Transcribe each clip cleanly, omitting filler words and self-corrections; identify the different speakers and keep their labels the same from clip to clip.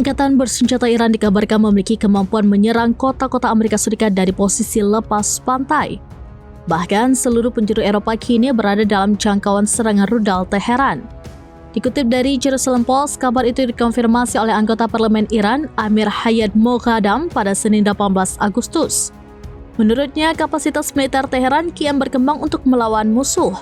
Speaker 1: Angkatan bersenjata Iran dikabarkan memiliki kemampuan menyerang kota-kota Amerika Serikat dari posisi lepas pantai. Bahkan seluruh penjuru Eropa kini berada dalam jangkauan serangan rudal Teheran. Dikutip dari Jerusalem Post, kabar itu dikonfirmasi oleh anggota parlemen Iran, Amir Hayat Moghadam, pada Senin 18 Agustus. Menurutnya, kapasitas militer Teheran kian berkembang untuk melawan musuh.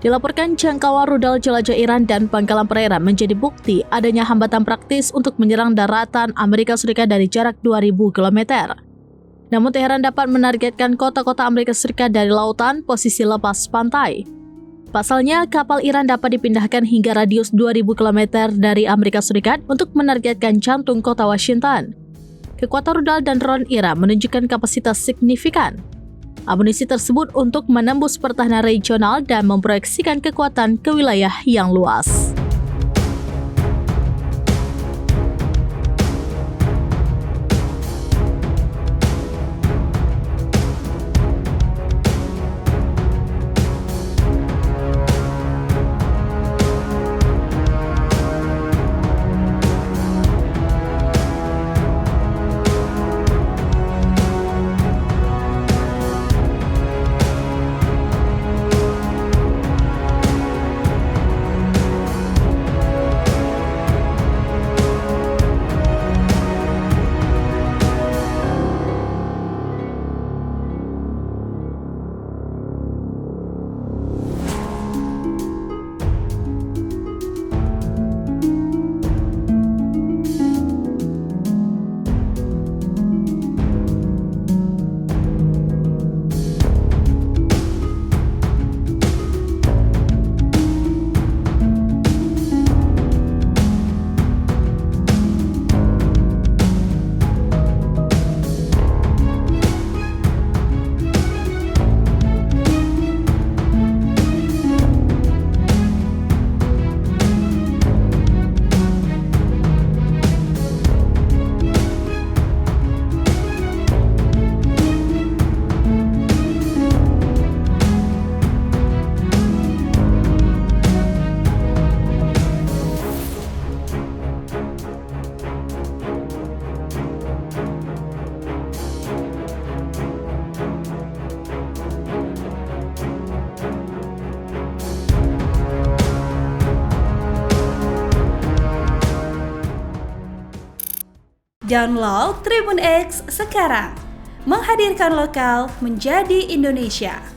Speaker 1: Dilaporkan jangkauan rudal jelajah Iran dan pangkalan perairan menjadi bukti adanya hambatan praktis untuk menyerang daratan Amerika Serikat dari jarak 2.000 km. Namun Teheran dapat menargetkan kota-kota Amerika Serikat dari lautan posisi lepas pantai. Pasalnya, kapal Iran dapat dipindahkan hingga radius 2.000 km dari Amerika Serikat untuk menargetkan jantung kota Washington. Kekuatan rudal dan drone Iran menunjukkan kapasitas signifikan. Amunisi tersebut untuk menembus pertahanan regional dan memproyeksikan kekuatan ke wilayah yang luas.
Speaker 2: Download Tribun X sekarang, menghadirkan lokal menjadi Indonesia.